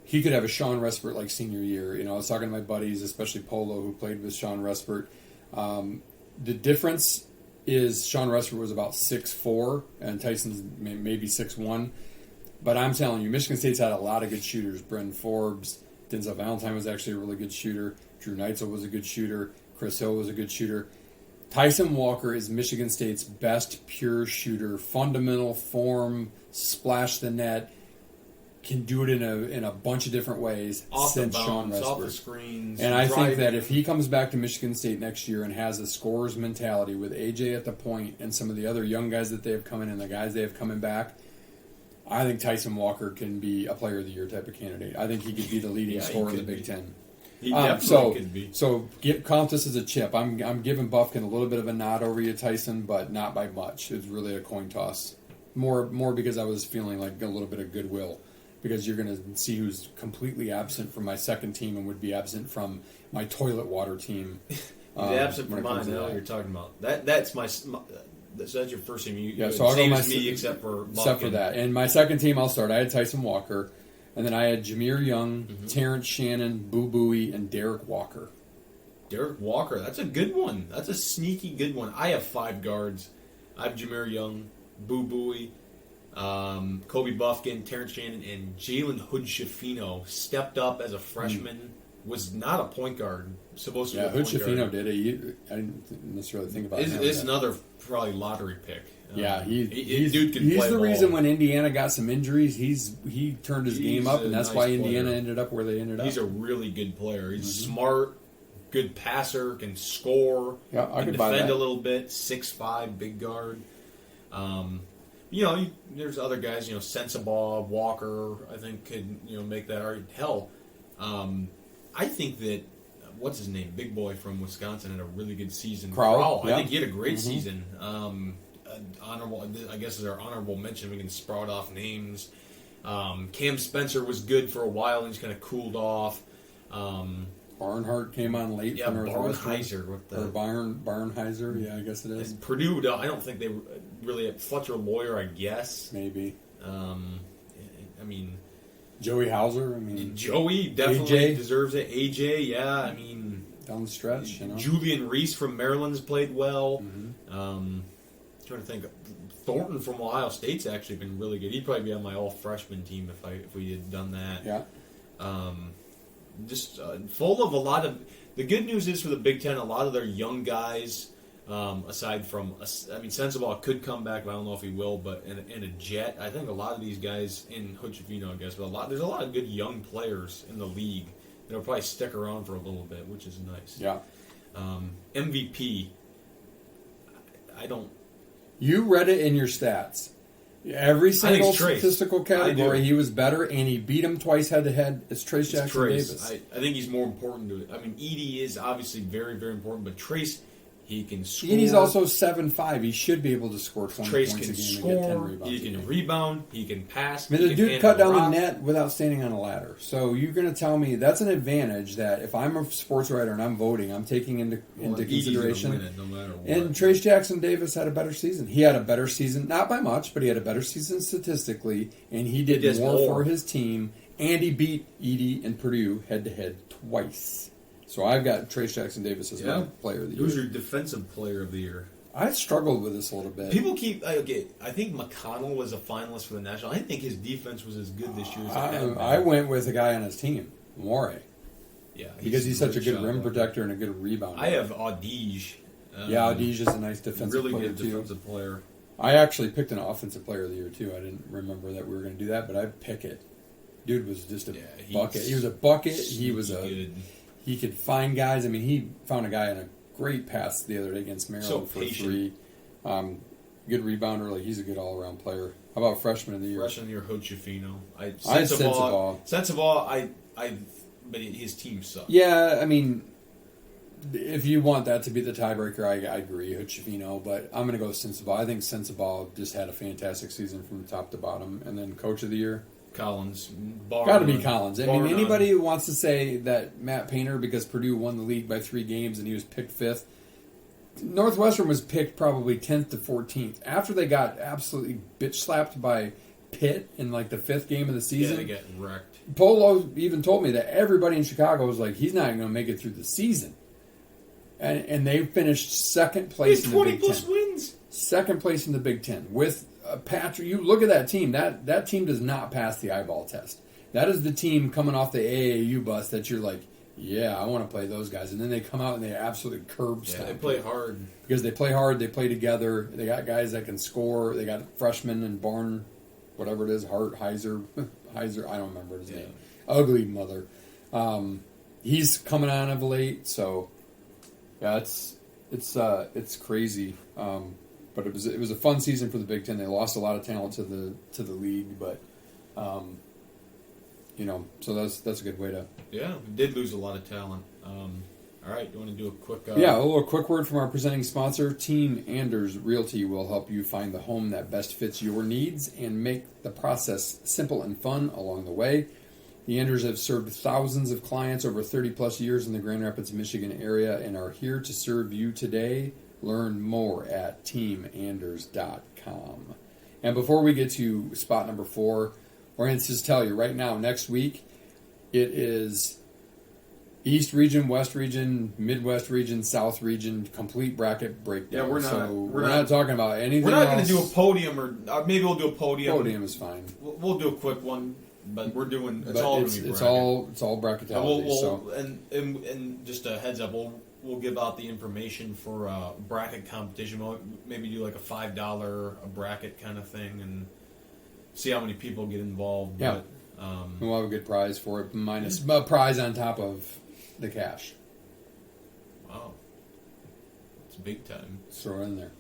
he could have a Sean Respert like senior year. You know, I was talking to my buddies, especially Polo, who played with Sean Respert. The difference is Sean Respert was about 6'4", and Tyson's maybe 6'1". But I'm telling you, Michigan State's had a lot of good shooters. Brendan Forbes, Denzel Valentine was actually a really good shooter. Drew Neitzel was a good shooter. Chris Hill was a good shooter. Tyson Walker is Michigan State's best pure shooter. Fundamental form, splash the net, can do it in a bunch of different ways off since the Sean bounce, Respert. off the screens, And I think driving. that if he comes back to Michigan State next year and has a scorer's mentality with AJ at the point and some of the other young guys that they have coming and the guys they have coming back, I think Tyson Walker can be a player of the year type of candidate. I think he could be the leading scorer in the Big Ten. He definitely could be. So count this as a chip. I'm giving Buffkin a little bit of a nod over you, Tyson, but not by much. It's really a coin toss. More because I was feeling like a little bit of goodwill. Because you're going to see who's completely absent from my second team and would be absent from my toilet water team. He's absent from mine. I know what you're talking about. That's that's your first team. So I'll go my me except for that. And my second team, I'll start. I had Tyson Walker, and then I had Jameer Young, Terrence Shannon, Boo Buie, and Derek Walker. Derek Walker, that's a good one. That's a sneaky good one. I have 5 guards. I have Jameer Young, Boo Buie, Kobe Buffkin, Terrence Shannon, and Jalen Hood-Schifino stepped up as a freshman. Was not a point guard. Supposed to be a point guard. Hood-Schifino did it. I didn't necessarily think about him. It's another probably lottery pick. He's play the ball. reason when Indiana got some injuries, he turned his game up, and that's nice why Indiana player. ended up where they ended up. He's a really good player. He's smart, good passer, can score, Yeah, I can could buy defend that. a little bit. 6'5", big guard. There's other guys. Sensabaugh, Walker. I think could make that argument. Hell, I think that what's his name, big boy from Wisconsin, had a really good season. Crowell, I yeah. think he had a great season. Honorable, I guess, is our honorable mention. We can sprout off names. Cam Spencer was good for a while and he's kind of cooled off. Barnhart came on late for Northwestern. Barnheiser, yeah, I guess it is. Purdue, I don't think they really had Fletcher Lawyer, I guess. Maybe. I mean, Joey Hauser, Joey definitely AJ. deserves it. AJ, yeah, down the stretch, Julian Reese from Maryland's played well. Trying to think. Thornton from Ohio State's actually been really good. He'd probably be on my all-freshman team if we had done that. Yeah. Just full of a lot of... The good news is for the Big Ten, a lot of their young guys, aside from... Sensabaugh could come back, but I don't know if he will, but in a jet, I think a lot of these guys, in Hood-Schifino, I guess, but there's a lot of good young players in the league that'll probably stick around for a little bit, which is nice. Yeah. MVP, I don't... You read it in your stats. Every single Trace. statistical I category, do. he was better, and he beat him twice head-to-head. It's Trace Jackson Davis. I think he's more important to it. I mean, Edie is obviously very, very important, but Trace, he can score. Edie's also 7'5". He should be able to score 20 Trace points can a game and get 10 score, rebounds. he a can game. rebound, he can pass. I mean, he the can dude cut handle down rock. the net without standing on a ladder. So you're going to tell me that's an advantage that if I'm a sports writer and I'm voting, I'm taking into Edie's gonna consideration. win it no matter what. And Trace Jackson Davis had a better season. He had a better season, not by much, but he had a better season statistically, and he did does more more. for his team. And he beat Edie and Purdue head-to-head twice. So I've got Trace Jackson Davis as my player of the Who's year. your defensive player of the year? I struggled with this a little bit. People keep okay. I think McConnell was a finalist for the national. I didn't think his defense was as good this year as it had been. I went with a guy on his team, More, Yeah, because he's such a good shot rim blocker. protector and a good rebounder. I have Audige. Yeah, Audige is a nice defensive really player good too. defensive player. I actually picked an offensive player of the year too. I didn't remember that we were going to do that, but I pick it. Dude was just a bucket. He was a bucket. He was good. He could find guys. I mean, he found a guy in a great pass the other day against Maryland So for patient. 3. Good rebounder. Like, he's a good all-around player. How about freshman of the year? Freshman year, Hochefino. I had Sensabaugh. But his team sucked. Yeah, I mean, if you want that to be the tiebreaker, I agree, Hochefino, but I'm going to go with Sensabaugh. I think Sensabaugh just had a fantastic season from top to bottom. And then coach of the year? Collins. Got to be Collins. I mean, none. anybody who wants to say that Matt Painter, because Purdue won the league by 3 games and he was picked 5th, Northwestern was picked probably 10th to 14th. After they got absolutely bitch slapped by Pitt in like the 5th game of the season. Yeah, they get wrecked. Polo even told me that everybody in Chicago was like, he's not going to make it through the season. And they finished second place in the 20 Big plus Ten. wins. Second place in the Big Ten. With Patrick, you look at that team. That team does not pass the eyeball test. That is the team coming off the AAU bus that you're like, yeah, I want to play those guys. And then they come out and they absolutely curb Yeah, stomp. they play hard. Because they play hard, they play together. They got guys that can score. They got freshmen and Barn, whatever it is, Heiser, I don't remember his name. Ugly mother. He's coming on of late, so yeah, it's crazy. But it was a fun season for the Big Ten. They lost a lot of talent to the league, but so that's a good way to. Yeah, we did lose a lot of talent. All right, you want to do a quick? A little quick word from our presenting sponsor. Team Anders Realty will help you find the home that best fits your needs and make the process simple and fun along the way. The Anders have served thousands of clients over 30-plus years in the Grand Rapids, Michigan area and are here to serve you today. Learn more at teamanders.com. And before we get to spot number 4, we're going to just tell you right now, next week, it is East region, West region, Midwest region, South region, complete bracket breakdown. Yeah, we're not talking about anything. We're not going else. to do a podium, or maybe we'll do a podium. Podium is fine. We'll do a quick one, but we're doing. It's But all it's, going to be it's bracket. all bracketality. And just a heads up, we'll give out the information for a bracket competition. We'll maybe do like a $5 a bracket kind of thing, and see how many people get involved. Yeah. But, we'll have a good prize for it, minus a prize on top of the cash. wow, it's big time. Throw it in there.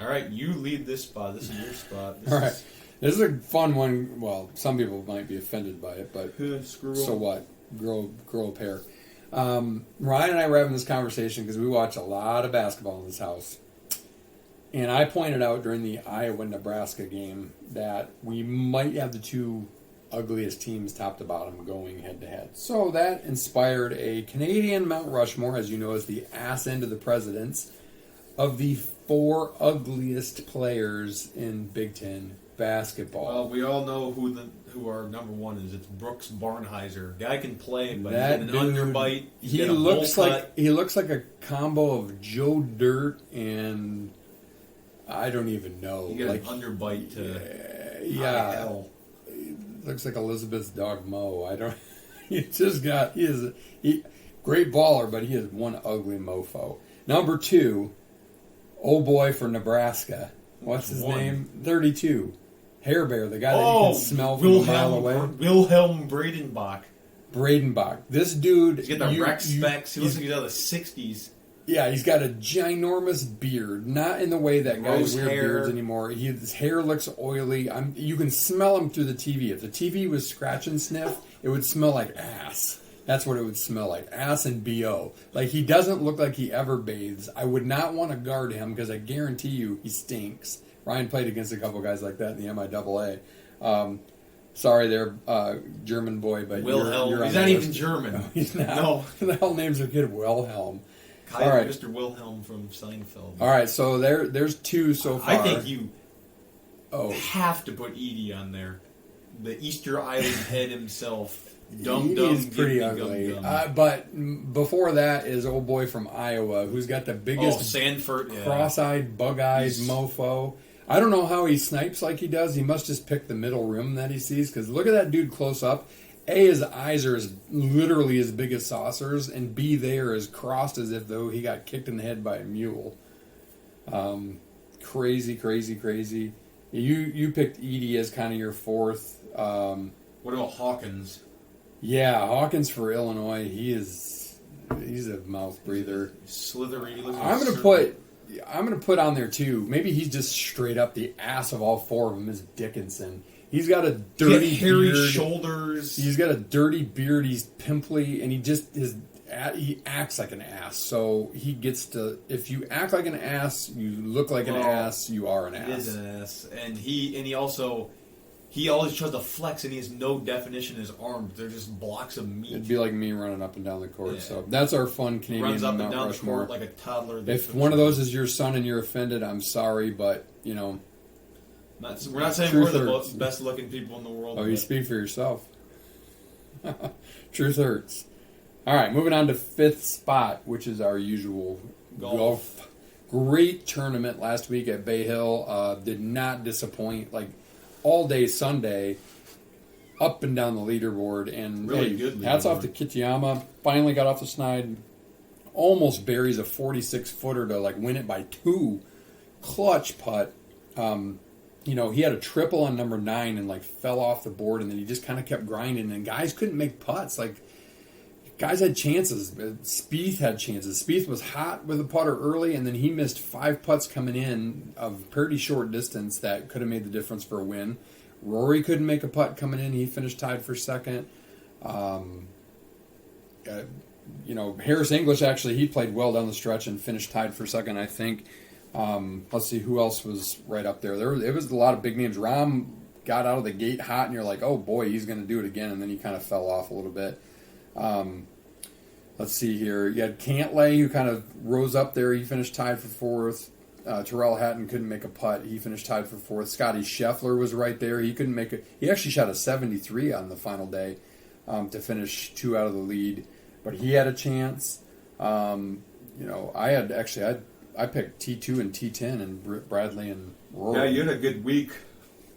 All right, you lead this spot. This is your spot. All right. This is a fun one. Well, some people might be offended by it, but Screw so up. what? Grow a pair. Ryan and I were having this conversation because we watch a lot of basketball in this house. And I pointed out during the Iowa-Nebraska game that we might have the 2 ugliest teams top to bottom going head-to-head. So that inspired a Canadian Mount Rushmore, as you know, as the ass end of the presidents, of the 4 ugliest players in Big Ten basketball. Well, we all know who our number 1 is. It's Brooks Barnheiser. Guy can play, but That he's got an dude, underbite. he looks like a combo of Joe Dirt and I don't even know. He got like an underbite to yeah, high hell. looks like Elizabeth's dog Mo. I don't. He is great baller, but he is one ugly mofo. Number 2, old boy for Nebraska. What's his name? 32. Hair Bear, the guy that you can smell from a mile away. Wilhelm Bradenbach. Bradenbach. This dude. He's got the rec specs. He looks like he's out of the 60s. Yeah, he's got a ginormous beard. Not in the way that guys Gross wear hair. beards anymore. His hair looks oily. You can smell him through the TV. If the TV was scratch and sniff, it would smell like ass. That's what it would smell like. Ass and BO. Like, he doesn't look like he ever bathes. I would not want to guard him because I guarantee you he stinks. Ryan played against a couple guys like that in the MIAA. Sorry there, German boy, but Wilhelm. you're on He's the not list. even German. No, he's not. No. The hell names their kid Wilhelm? Kyle, All right. Mr. Wilhelm from Seinfeld. All right, so there's two so far. I think you Oh, have to put Edie on there. The Easter Island head himself. Dum he dum. is pretty ugly. But before that is old boy from Iowa who's got the biggest Sanford. Yeah. cross-eyed, bug-eyed He's- mofo. I don't know how he snipes like he does. He must just pick the middle rim that he sees. Because look at that dude close up. A, his eyes are literally as big as saucers, and B, they are as crossed as if though he got kicked in the head by a mule. Crazy, crazy, crazy. You picked Edie as kind of your fourth. What about Hawkins? Yeah, Hawkins for Illinois. He's a mouth breather. Slithery. He looks like I'm a gonna put on there too. Maybe he's just straight up the ass of all four of them is Dickinson. He's got a dirty He had hairy beard. shoulders. He's got a dirty beard. He's pimply, and he acts like an ass. So he gets to. If you act like an ass, you look like an ass. You are an He ass. is an ass, and he also he always tries to flex, and he has no definition in his arms. They're just blocks of meat. It'd be like me running up and down the court. Yeah. So that's our fun Canadian Runs up and Mount down the Rushmore. court like a toddler. If one of those is your son and you're offended, I'm sorry, but you know. We're not saying Truth we're the hurts. best looking people in the world. Oh, you but speak for yourself. Truth hurts. All right, moving on to fifth spot, which is our usual golf. Great tournament last week at Bay Hill. Did not disappoint. Like all day Sunday, up and down the leaderboard, and Really good hats off to leaderboard. Kitayama. Finally got off the snide. Almost buries a 46-footer to like win it by 2. Clutch putt. He had a triple on number 9 and like fell off the board, and then he just kind of kept grinding. And guys couldn't make putts. Like guys had chances. Spieth had chances. Spieth was hot with a putter early, and then he missed 5 putts coming in of pretty short distance that could have made the difference for a win. Rory couldn't make a putt coming in. He finished tied for second. Harris English actually he played well down the stretch and finished tied for second, I think. Let's see who else was right up there. It was a lot of big names. Rahm got out of the gate hot, and you're like, oh boy, he's going to do it again, and then he kind of fell off a little bit. Let's see here. You had Cantlay, who kind of rose up there. He finished tied for fourth. Terrell Hatton couldn't make a putt. He finished tied for fourth. Scotty Scheffler was right there. He couldn't make it. He actually shot a 73 on the final day to finish 2 out of the lead, but he had a chance. I picked T2 and T10 and Bradley and Rory. Yeah, you had a good week.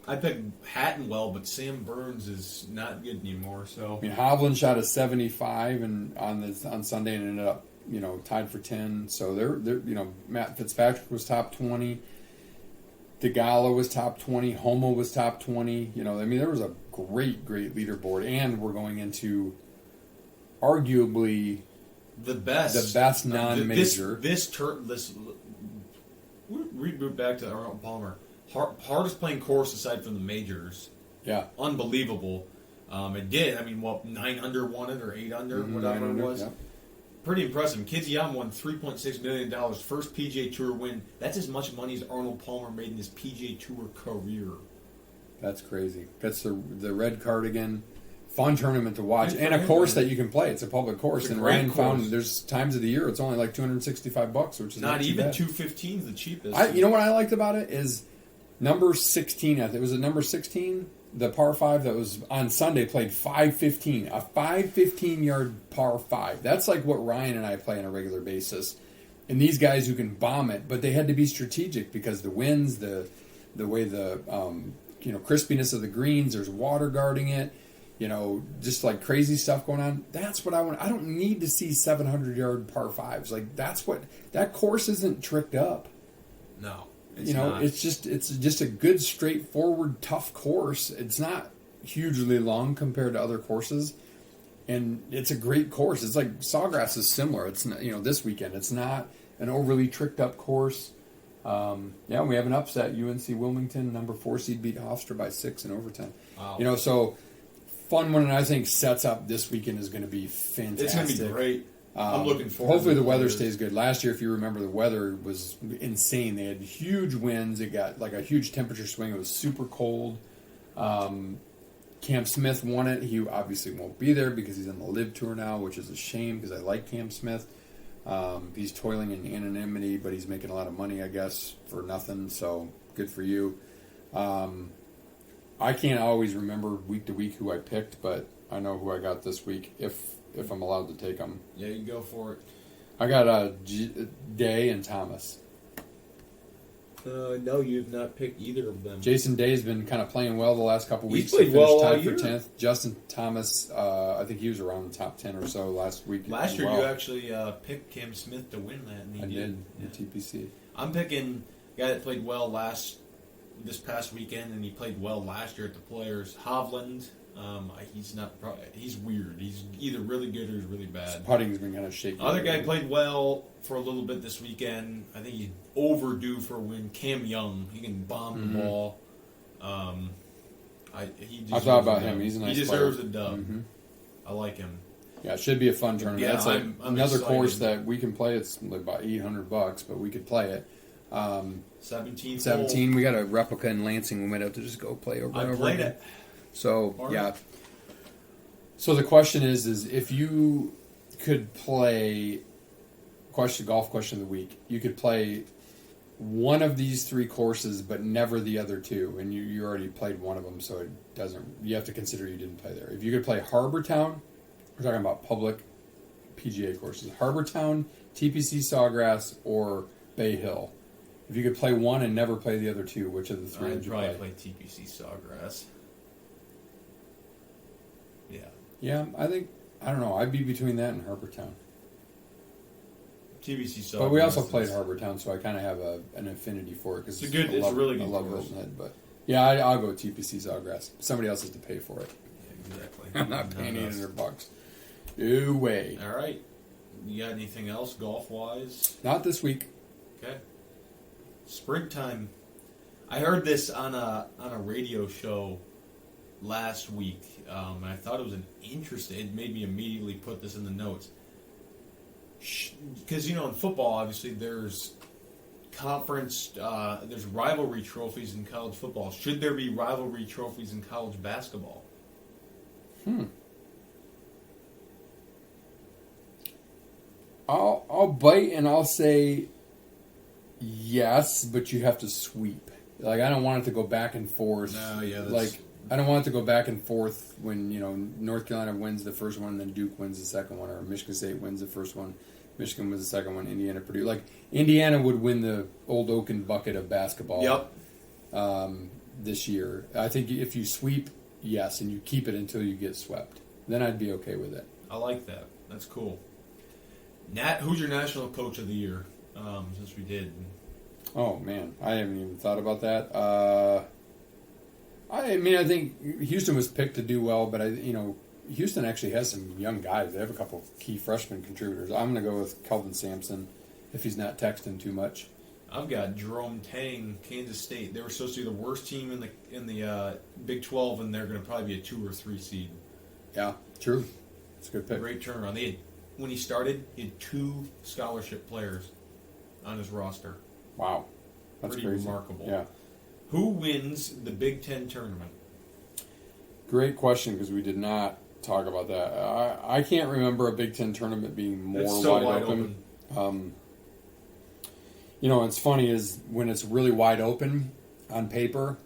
I picked Hatton well, but Sam Burns is not good anymore. So I mean, Hovland shot a 75 on Sunday and ended up tied for 10. So they're Matt Fitzpatrick was top 20. DeGala was top 20. Homo was top 20. There was a great leaderboard, and we're going into arguably the best non-major. Reboot back to Arnold Palmer. Hardest playing course aside from the majors. Yeah. Unbelievable. It did. 9 under won it or 8 under, whatever 9 it under, was. yeah. Pretty impressive. Kitayama won $3.6 million. First PGA Tour win. That's as much money as Arnold Palmer made in his PGA Tour career. That's crazy. That's the red cardigan. Fun tournament to watch, Good and for a him, course man. that you can play. It's a public course, It's a and great Ryan found course. there's times of the year it's only like $265, which is not too even bad. $215 is the cheapest. What I liked about it is number 16. I think it was number 16, the par 5 that was on Sunday played 515, a 515 yard par 5. That's like what Ryan and I play on a regular basis. And these guys who can bomb it, but they had to be strategic because the winds, the way the crispiness of the greens, there's water guarding it. Just like crazy stuff going on. That's what I want. I don't need to see 700-yard par 5s. Like that course isn't tricked up. No. It's just a good, straightforward, tough course. It's not hugely long compared to other courses. And it's a great course. It's like Sawgrass is similar. It's not, this weekend. It's not an overly tricked up course. Yeah, we have an upset. UNC Wilmington, number 4 seed, beat Hofstra by 6 in overtime. Wow. So fun one, and I think sets up this weekend is going to be fantastic. It's going to be great. I'm looking forward. Hopefully to the weather stays good. Last year, if you remember, the weather was insane. They had huge winds. It got like a huge temperature swing. It was super cold. Cam Smith won it. He obviously won't be there because he's on the Live Tour now, which is a shame because I like Cam Smith. He's toiling in anonymity, but he's making a lot of money, I guess, for nothing. So good for you. I can't always remember week to week who I picked, but I know who I got this week if I'm allowed to take them. Yeah, you go for it. I got Day and Thomas. No, you've not picked either of them. Jason Day's been kind of playing well the last couple weeks. He's played well all tied for year. 10th. Justin Thomas, I think he was around the top 10 or so last week. Last year, you actually picked Cam Smith to win that, and he I did. Yeah. The TPC. I'm picking a guy that played well this past weekend, and he played well last year at the Players. Hovland. He's weird. He's either really good or he's really bad. Putting's been kind of shaky. Other guy played well for a little bit this weekend. I think he's overdue for a win. Cam Young. He can bomb the ball. I thought about him. He's a nice He deserves player. a dub. Mm-hmm. I like him. Yeah, it should be a fun tournament. Yeah, That's like I'm another excited. course that we can play. It's like about $800, but we could play it. 17. 17. We got a replica in Lansing. We might have to just go play over I and over. played again. it. So All right. yeah. So the question is if you could play golf question of the week, you could play one of these 3 courses, but never the other 2, and you already played one of them, so it doesn't. You have to consider you didn't play there. If you could play Harbortown, we're talking about public PGA courses. Harbortown, TPC Sawgrass, or Bay Hill. If you could play one and never play the other 2, which of the 3 I'd would you probably play? play TPC Sawgrass. Yeah. Yeah, I don't know. I'd be between that and Harbortown. TPC Sawgrass. But we also played Harbortown, so I kind of have an affinity for it because It's a really good I love course. Hilton Head, but yeah, I'll go TPC Sawgrass. Somebody else has to pay for it. Yeah, exactly. I'm not paying Not us. $800. No way. All right. You got anything else golf-wise? Not this week. Okay. Springtime. I heard this on a radio show last week, and I thought it was it made me immediately put this in the notes. Because, in football, obviously, there's there's rivalry trophies in college football. Should there be rivalry trophies in college basketball? I'll bite and I'll say yes, but you have to sweep. Like, I don't want it to go back and forth. No, yeah, that's... Like, I don't want it to go back and forth when, North Carolina wins the first one, then Duke wins the second one, or Michigan State wins the first one, Michigan wins the second one, Indiana, Purdue. Like, Indiana would win the Old Oaken bucket of basketball this year. I think if you sweep, yes, and you keep it until you get swept, then I'd be okay with it. I like that. That's cool. Who's your national coach of the year? Since we did. Oh, man. I haven't even thought about that. I think Houston was picked to do well, but Houston actually has some young guys. They have a couple of key freshman contributors. I'm going to go with Kelvin Sampson if he's not texting too much. I've got Jerome Tang, Kansas State. They were supposed to be the worst team in the Big 12, and they're going to probably be a 2 or 3 seed. Yeah, true. It's a good pick. Great turnaround. When he started, he had 2 scholarship players on his roster. Wow, that's Pretty crazy. remarkable. Yeah. Who wins the Big 10 tournament? Great question, because we did not talk about that. I can't remember a Big Ten tournament being more It's so wide open. It's funny is when it's really wide open on paper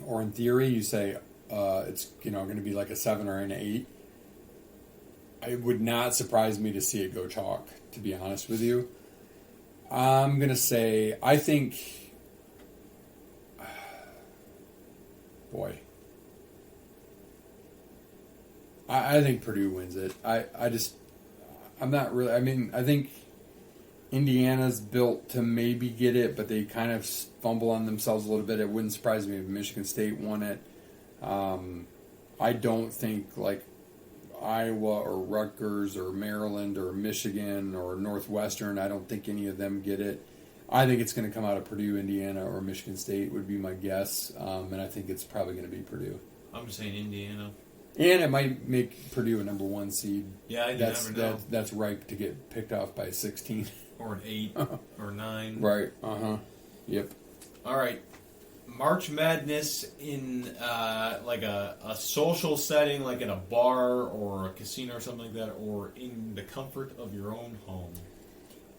or in theory, you say it's going to be like a 7 or an 8. It would not surprise me to see it go chalk, to be honest with you. I'm going to say, I think, boy, I think Purdue wins it. I'm not really, I think Indiana's built to maybe get it, but they kind of fumble on themselves a little bit. It wouldn't surprise me if Michigan State won it. I don't think, Iowa or Rutgers or Maryland or Michigan or Northwestern. I don't think any of them get it. I think it's going to come out of Purdue, Indiana, or Michigan State would be my guess, and I think it's probably going to be Purdue. I'm saying Indiana. And it might make Purdue a number 1 seed. Yeah, you never know. That's ripe to get picked off by 16. Or an 8 or 9. Right. Yep. All right. March Madness in like a social setting, like in a bar or a casino or something like that, or in the comfort of your own home.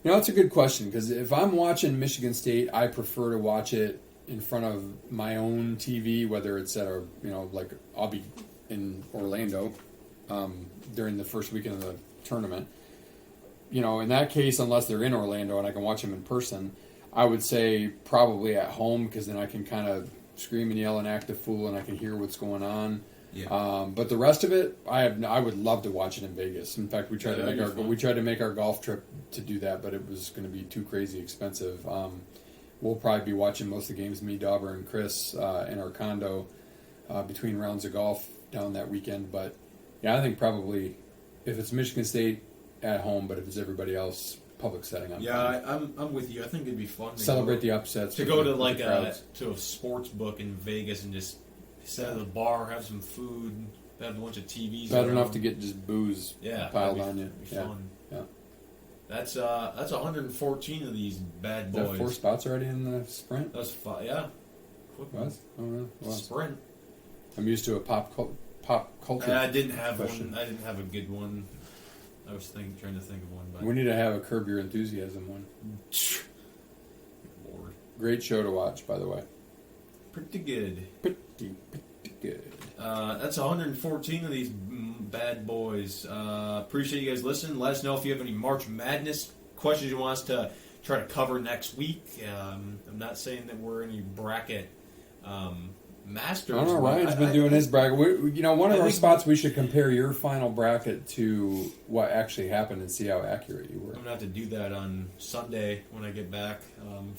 You know, it's a good question, because if I'm watching Michigan State, I prefer to watch it in front of my own TV, whether it's at like I'll be in Orlando during the first weekend of the tournament. You know, in that case, unless they're in Orlando and I can watch them in person, I would say probably at home, because then I can kind of scream and yell and act a fool and I can hear what's going on. Yeah. But the rest of it, I would love to watch it in Vegas. In fact, we tried to make our golf trip to do that, but it was going to be too crazy expensive. We'll probably be watching most of the games, me, Dauber, and Chris, in our condo between rounds of golf down that weekend. But yeah, I think probably if it's Michigan State at home, but if it's everybody else, public setting. I'm with you. I think it'd be fun to celebrate the upsets. To go to like a sports book in Vegas and just sit at the bar, have some food, have a bunch of TVs. Bad enough to get just booze piled on you. That'd be fun. Yeah. That's 114 of these bad boys. Is that 4 spots already in the sprint? That's 5. Yeah. Quick one. Oh, really? Well, sprint. I'm used to a pop culture. I didn't have question. one. I didn't have a good one. I was trying to think of one. But We need to have a Curb Your Enthusiasm one. Lord. Great show to watch, by the way. Pretty good. Pretty good. That's 114 of these bad boys. Appreciate you guys listening. Let us know if you have any March Madness questions you want us to try to cover next week. I'm not saying that we're any bracket masters. I don't know. Ryan's been doing his bracket. One of our spots, we should compare your final bracket to what actually happened and see how accurate you were. I'm going to have to do that on Sunday when I get back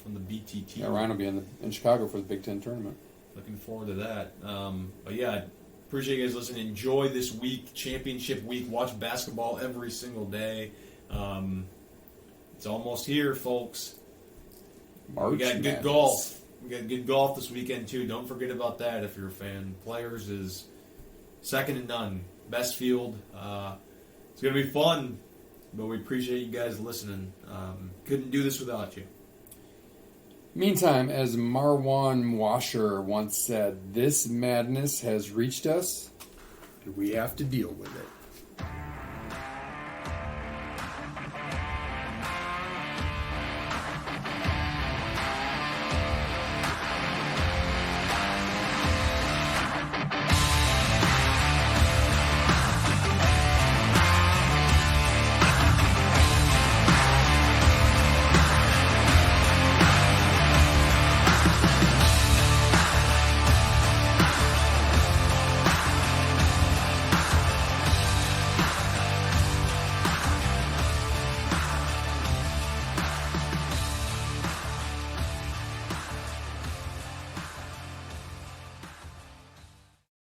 from the BTT. Yeah, Ryan will be in Chicago for the Big Ten tournament. Looking forward to that. But yeah, I appreciate you guys listening. Enjoy this week, championship week. Watch basketball every single day. It's almost here, folks. We got good golf. We got good golf this weekend, too. Don't forget about that if you're a fan. Players is second to none. Best field. It's going to be fun, but we appreciate you guys listening. Couldn't do this without you. Meantime, as Marwan Washer once said, this madness has reached us, and we have to deal with it.